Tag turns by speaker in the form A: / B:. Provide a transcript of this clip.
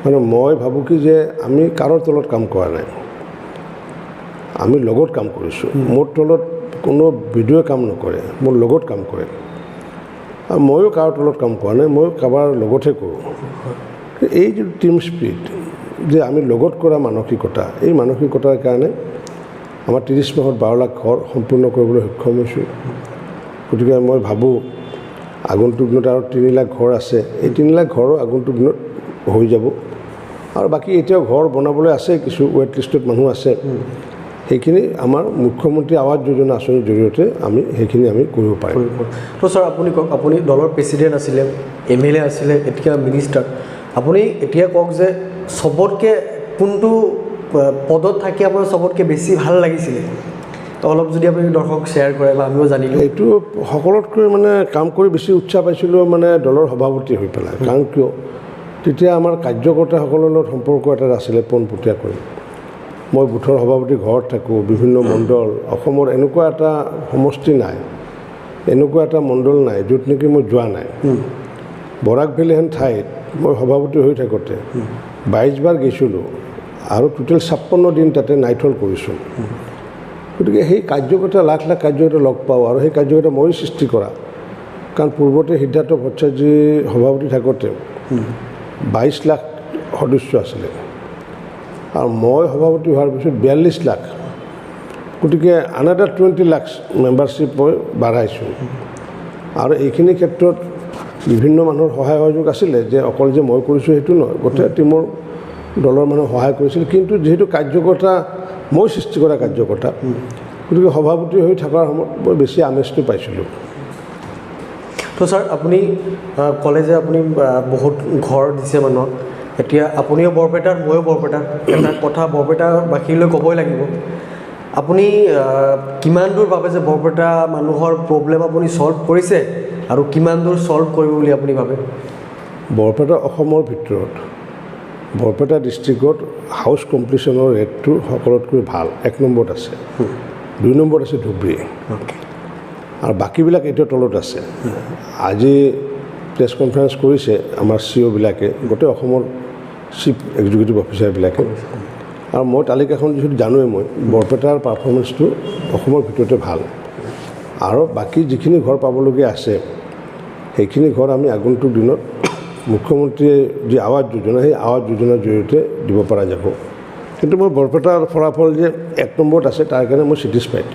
A: মানে মই ভাবোঁ কি যে আমি কাৰোৰ তলত কাম কৰা নাই, আমি লগত কাম কৰিছোঁ। মোৰ তলত কোনো ভিডিঅ'ই কাম নকৰে, মোৰ লগত কাম কৰে। আৰু ময়ো কাৰোৰ তলত কাম কৰা নাই, ময়ো কাৰোবাৰ লগতহে কৰোঁ। এই যে টিম স্পিৰিট, যে আমি লগত কৰা মানসিকতা, এই মানসিকতাৰ কাৰণে আমাৰ 30 মাহত 12 লাখ ঘৰ সম্পূৰ্ণ কৰিবলৈ সক্ষম হৈছোঁ। গতিকে মই ভাবোঁ আগন্তুক দিনত আৰু 3 লাখ ঘৰ আছে, এই 3 লাখ ঘৰো আগন্তুক দিনত হৈ যাব। আৰু বাকী এতিয়াও ঘৰ বনাবলৈ আছে, কিছু ৱেট লিষ্টত মানুহ আছে। সেইখিনি আমাৰ মুখ্যমন্ত্ৰী আৱাস যোজনা আঁচনিৰ জৰিয়তে আমি সেইখিনি আমি কৰিব পাৰিম।
B: তো ছাৰ আপুনি কওক, আপুনি দলৰ প্ৰেচিডেণ্ট আছিলে, MLA আছিলে, এতিয়া মিনিষ্টাৰ। আপুনি এতিয়া কওক যে চবতকৈ কোনটো পদত থাকি আপোনাৰ চবতকৈ বেছি ভাল লাগিছিলে? তো অলপ যদি আপুনি দৰ্শক শ্বেয়াৰ কৰে বা আমিও জানিলোঁ।
A: এইটো সকলোতকৈ মানে কাম কৰি বেছি উৎসাহ পাইছিলোঁ মানে দলৰ সভাপতি হৈ পেলাই। কাৰণ কিয়, তেতিয়া আমাৰ কাৰ্যকৰ্তাসকলৰ লগত সম্পৰ্ক এটা আছিলে পোনপটীয়াকৈ। মই বুথৰ সভাপতি ঘৰত থাকোঁ, বিভিন্ন মণ্ডল, অসমৰ এনেকুৱা এটা সমষ্টি নাই, এনেকুৱা এটা মণ্ডল নাই য'ত নেকি মই যোৱা নাই। বৰাক ভেলী হেন ঠাইত মই সভাপতি হৈ থাকোঁতে 22 বাৰ গৈছিলোঁ আৰু টোটেল 56 দিন তাতে নাইট-হল্ট কৰিছোঁ। গতিকে সেই কাৰ্যকৰ্তা লাখ লাখ কাৰ্যকৰ্তা লগ পাওঁ আৰু সেই কাৰ্যকৰ্তা মই সৃষ্টি কৰা। কাৰণ পূৰ্বতে সিদ্ধাৰ্থ ভট্টাচাৰ্যী সভাপতি থাকোঁতে 22 লাখ সদস্য আছিলে আৰু মই সভাপতি হোৱাৰ পিছত 42 লাখ। গতিকে আনাডাৰ 20 লাখ মেম্বাৰশ্বিপ মই বাঢ়াইছোঁ। আৰু এইখিনি ক্ষেত্ৰত বিভিন্ন মানুহৰ সহায় সহযোগ আছিলে, যে অকল যে মই কৰিছোঁ সেইটো নহয়, গোটেই টিমৰ দলৰ মানুহে সহায় কৰিছিল। কিন্তু যিহেতু কাৰ্যকৰ্তা মই সৃষ্টি কৰা কাৰ্যকৰ্তা, গতিকে সভাপতি হৈ থকাৰ সময়ত মই বেছি আমেজটো পাইছিলোঁ।
B: তো ছাৰ আপুনি ক'লে যে আপুনি বহুত ঘৰ দিছে মানুহক। এতিয়া আপুনিও বৰপেটাৰ, ময়ো বৰপেটাৰ। এটা কথা বৰপেটাবাসীলৈ ক'বই লাগিব, আপুনি কিমান দূৰ ভাবে যে বৰপেটা মানুহৰ প্ৰব্লেম আপুনি ছল্ভ কৰিছে আৰু কিমান দূৰ ছল্ভ কৰিব বুলি আপুনি ভাবে?
A: বৰপেটা অসমৰ ভিতৰত বৰপেটা ডিষ্ট্ৰিক্টত হাউচ কমপ্লিশ্যনৰ ৰেটটো সকলোতকৈ ভাল, 1 নম্বৰত আছে। 2 নম্বৰত আছে ধুবুৰী, আৰু বাকীবিলাক এতিয়া তলত আছে। আজি প্ৰেছ কনফাৰেঞ্চ কৰিছে আমাৰ COবিলাকে, গোটেই অসমৰ চিফ এক্সিকিউটিভ অফিচাৰবিলাকে। আৰু মই তালিকাখন যিহেতু জানোৱেই, মই বৰপেটাৰ পাৰফৰ্মেঞ্চটো অসমৰ ভিতৰতে ভাল। আৰু বাকী যিখিনি ঘৰ পাবলগীয়া আছে সেইখিনি ঘৰ আমি আগন্তুক দিনত মুখ্যমন্ত্ৰীয়ে যি আৱাস যোজনা, সেই আৱাস যোজনাৰ জৰিয়তে দিব পৰা যাব। কিন্তু মই বৰপেটাৰ ফলাফল যে 1 নম্বৰত আছে তাৰ কাৰণে মই ছেটিছফাইড।